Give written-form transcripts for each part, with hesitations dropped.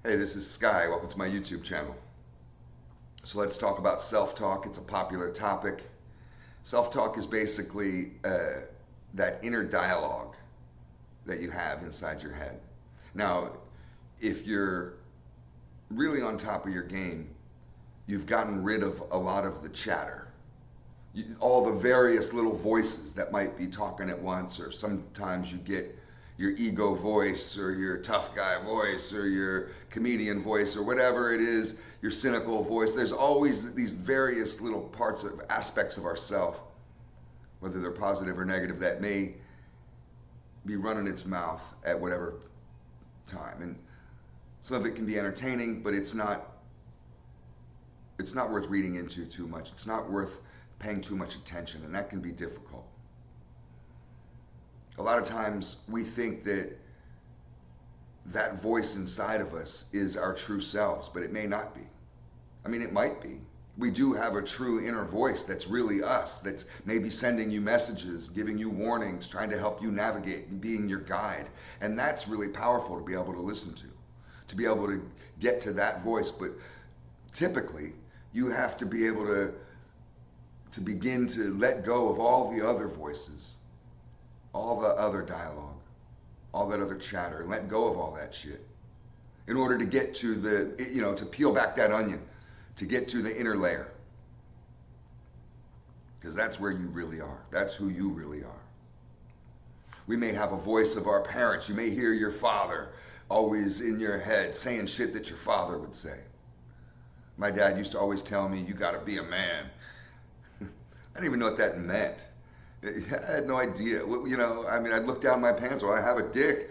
Hey, this is Sky. Welcome to my YouTube channel. So let's talk about self-talk. It's a popular topic. Self-talk is basically that inner dialogue that you have inside your head. Now, if you're really on top of your game, you've gotten rid of a lot of the chatter. All the various little voices that might be talking at once, or sometimes you get your ego voice or your tough guy voice or your comedian voice or whatever it is, your cynical voice. There's always these various little parts of aspects of ourself, whether they're positive or negative, that may be running its mouth at whatever time. And some of it can be entertaining, but it's not worth reading into too much. It's not worth paying too much attention, and that can be difficult. A lot of times we think that that voice inside of us is our true selves, but it may not be. I mean, it might be. We do have a true inner voice that's really us, that's maybe sending you messages, giving you warnings, trying to help you navigate and being your guide. And that's really powerful to be able to listen to be able to get to that voice. But typically, you have to be able to begin to let go of all the other voices, all the other dialogue, all that other chatter, and let go of all that shit in order to get to to peel back that onion, to get to the inner layer. Because that's where you really are. That's who you really are. We may have a voice of our parents. You may hear your father always in your head saying shit that your father would say. My dad used to always tell me, you gotta be a man. I didn't even know what that meant. I had no idea. I'd look down my pants, well, I have a dick.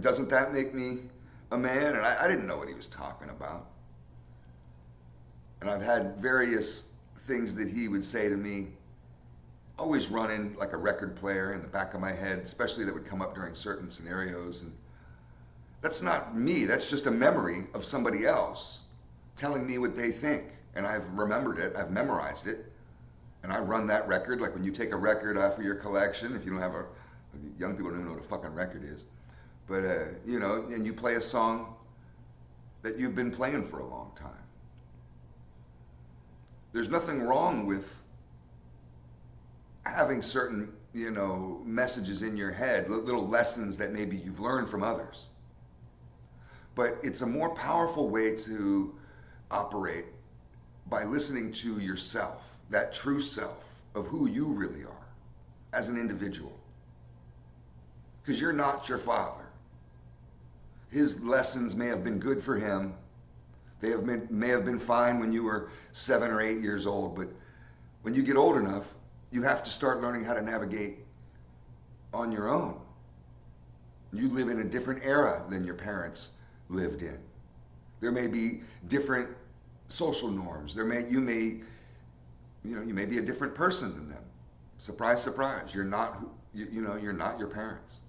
Doesn't that make me a man? And I didn't know what he was talking about. And I've had various things that he would say to me, always running like a record player in the back of my head, especially that would come up during certain scenarios. And that's not me. That's just a memory of somebody else telling me what they think. And I've remembered it. I've memorized it. And I run that record, like when you take a record off of your collection, if you don't have young people don't even know what a fucking record is. But, and you play a song that you've been playing for a long time. There's nothing wrong with having certain, messages in your head, little lessons that maybe you've learned from others. But it's a more powerful way to operate by listening to yourself. That true self of who you really are as an individual. Because you're not your father. His lessons may have been good for him. They may have been fine when you were 7 or 8 years old, but when you get old enough, you have to start learning how to navigate on your own. You live in a different era than your parents lived in. There may be different social norms. You may be a different person than them. Surprise, surprise. You're not your parents.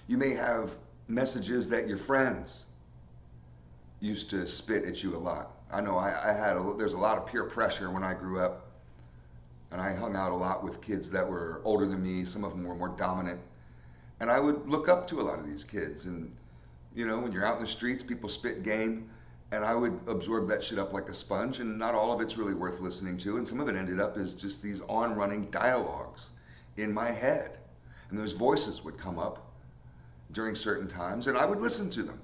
You may have messages that your friends used to spit at you a lot. I know there's a lot of peer pressure when I grew up, and I hung out a lot with kids that were older than me. Some of them were more dominant. And I would look up to a lot of these kids. And, when you're out in the streets, people spit game. And I would absorb that shit up like a sponge, and not all of it's really worth listening to. And some of it ended up as just these on-running dialogues in my head. And those voices would come up during certain times, and I would listen to them.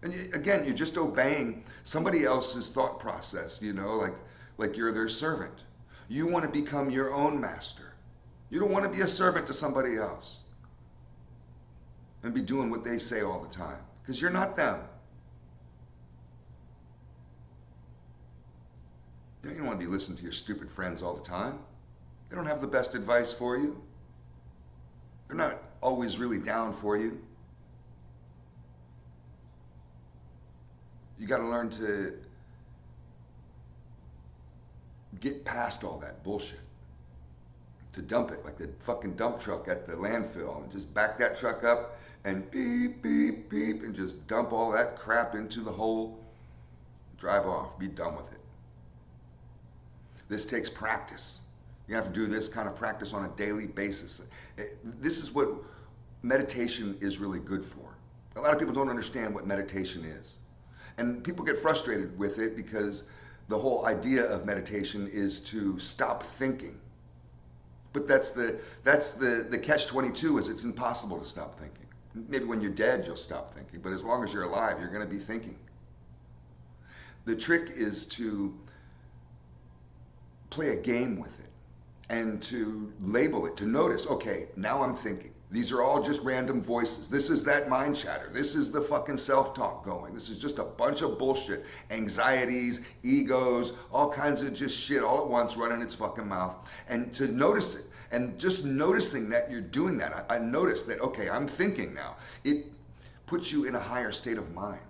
And again, you're just obeying somebody else's thought process, like you're their servant. You want to become your own master. You don't want to be a servant to somebody else and be doing what they say all the time, because you're not them. You don't want to be listening to your stupid friends all the time. They don't have the best advice for you. They're not always really down for you. You got to learn to get past all that bullshit. To dump it like the fucking dump truck at the landfill, and just back that truck up and beep, beep, beep, and just dump all that crap into the hole. Drive off. Be done with it. This takes practice. You have to do this kind of practice on a daily basis. This is what meditation is really good for. A lot of people don't understand what meditation is. And people get frustrated with it because the whole idea of meditation is to stop thinking. But that's the catch-22 is it's impossible to stop thinking. Maybe when you're dead you'll stop thinking, but as long as you're alive, you're going to be thinking. The trick is to play a game with it and to label it, to notice, okay, now I'm thinking. These are all just random voices. This is that mind chatter. This is the fucking self-talk going. This is just a bunch of bullshit. Anxieties, egos, all kinds of just shit all at once running its fucking mouth. And to notice it. And just noticing that you're doing that. I noticed that, okay, I'm thinking now. It puts you in a higher state of mind.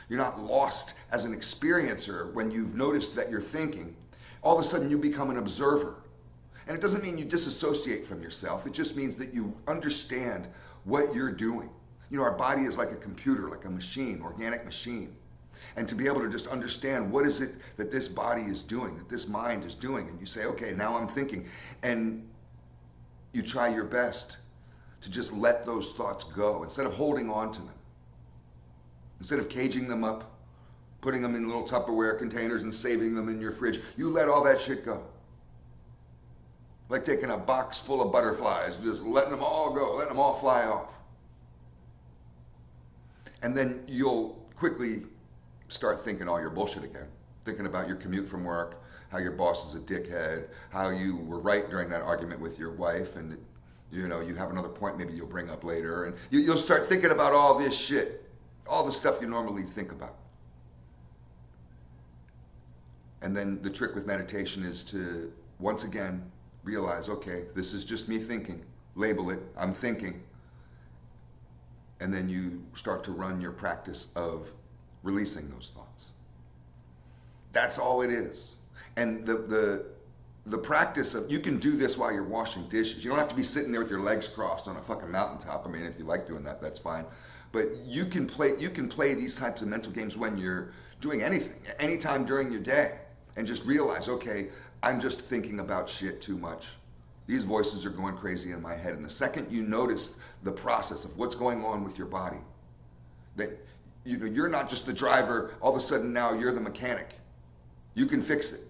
You're not lost as an experiencer when you've noticed that you're thinking. All of a sudden you become an observer. And it doesn't mean you disassociate from yourself. It just means that you understand what you're doing. You know, our body is like a computer, like a machine, organic machine. And to be able to just understand what is it that this body is doing, that this mind is doing. And you say, okay, now I'm thinking. And you try your best to just let those thoughts go instead of holding on to them. Instead of caging them up, putting them in little Tupperware containers and saving them in your fridge, you let all that shit go. Like taking a box full of butterflies, just letting them all go, letting them all fly off. And then you'll quickly start thinking all your bullshit again. Thinking about your commute from work, how your boss is a dickhead, how you were right during that argument with your wife, and you know, you have another point maybe you'll bring up later, and you'll start thinking about all this shit, all the stuff you normally think about. And then the trick with meditation is to, once again, realize, okay, this is just me thinking. Label it, I'm thinking. And then you start to run your practice of releasing those thoughts. That's all it is. And the practice of, you can do this while you're washing dishes. You don't have to be sitting there with your legs crossed on a fucking mountaintop. I mean, if you like doing that, that's fine. But you can play these types of mental games when you're doing anything, anytime during your day. And just realize, okay, I'm just thinking about shit too much. These voices are going crazy in my head. And the second you notice the process of what's going on with your body, that you know, you're not just the driver, all of a sudden now you're the mechanic. You can fix it.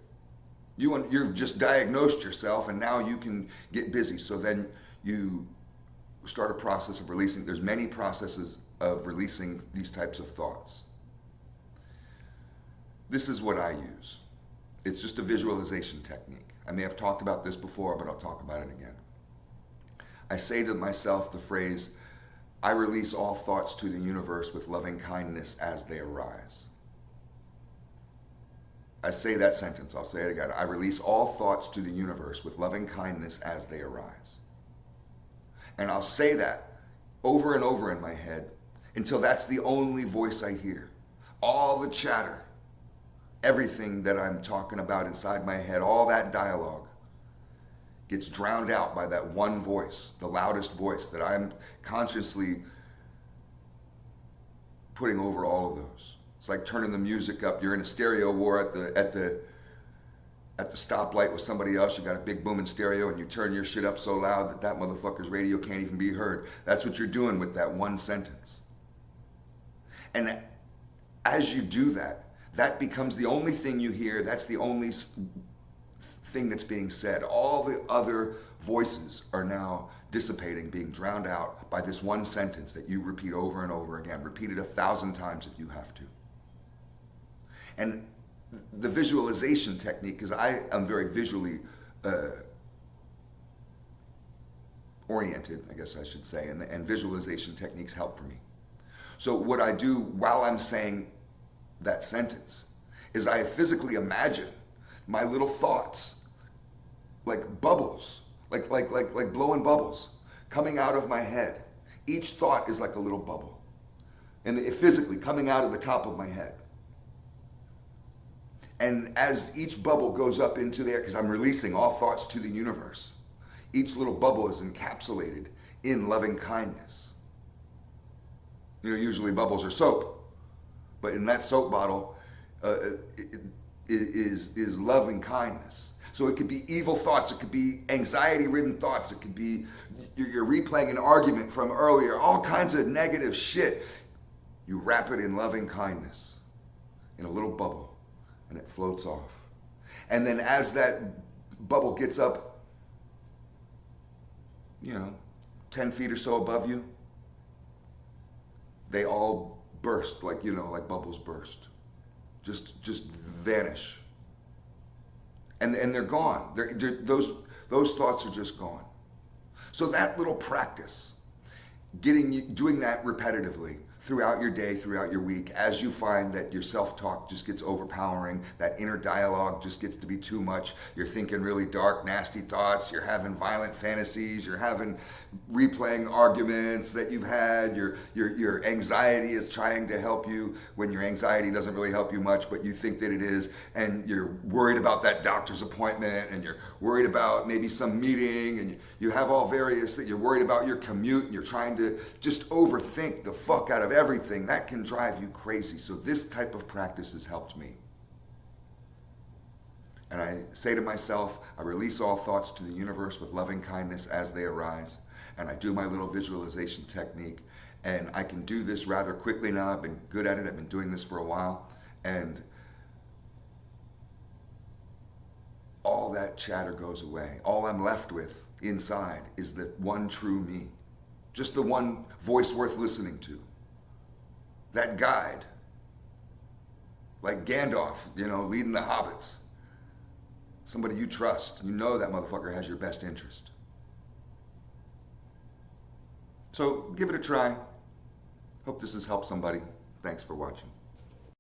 You've just diagnosed yourself and now you can get busy. So then you start a process of releasing. There's many processes of releasing these types of thoughts. This is what I use. It's just a visualization technique. I may have talked about this before, but I'll talk about it again. I say to myself the phrase, I release all thoughts to the universe with loving kindness as they arise. I say that sentence, I'll say it again. I release all thoughts to the universe with loving kindness as they arise. And I'll say that over and over in my head until that's the only voice I hear. All the chatter, everything that I'm talking about inside my head, all that dialogue gets drowned out by that one voice, the loudest voice that I'm consciously putting over all of those. It's like turning the music up. You're in a stereo war at the stoplight with somebody else. You got a big booming stereo and you turn your shit up so loud that that motherfucker's radio can't even be heard. That's what you're doing with that one sentence. And as you do that, that becomes the only thing you hear. That's the only thing that's being said. All the other voices are now dissipating, being drowned out by this one sentence that you repeat over and over again. Repeat it 1,000 times if you have to. And the visualization technique, because I am very visually oriented, I guess I should say, and visualization techniques help for me. So what I do while I'm saying that sentence is I physically imagine my little thoughts like bubbles, like blowing bubbles coming out of my head. Each thought is like a little bubble, and it physically coming out of the top of my head. And as each bubble goes up into there, because I'm releasing all thoughts to the universe, each little bubble is encapsulated in loving kindness. You know, usually bubbles are soap, but in that soap bottle is loving kindness. So it could be evil thoughts, it could be anxiety-ridden thoughts, it could be you're replaying an argument from earlier, all kinds of negative shit. You wrap it in loving kindness, in a little bubble, and it floats off. And then as that bubble gets up, 10 feet or so above you, they all burst like bubbles burst. Just vanish. And they're gone. Those thoughts are just gone. So that little practice, doing that repetitively throughout your day, throughout your week, as you find that your self-talk just gets overpowering, that inner dialogue just gets to be too much, you're thinking really dark, nasty thoughts, you're having violent fantasies, you're having replaying arguments that you've had, your anxiety is trying to help you when your anxiety doesn't really help you much, but you think that it is, and you're worried about that doctor's appointment, and you're worried about maybe some meeting, and you have all various that you're worried about your commute, and you're trying to just overthink the fuck out of everything. That can drive you crazy. So this type of practice has helped me. And I say to myself, I release all thoughts to the universe with loving kindness as they arise. And I do my little visualization technique. And I can do this rather quickly now. I've been good at it. I've been doing this for a while. And all that chatter goes away. All I'm left with inside is the one true me. Just the one voice worth listening to. That guide, like Gandalf, leading the hobbits. Somebody you trust. You know that motherfucker has your best interest. So give it a try. Hope this has helped somebody. Thanks for watching.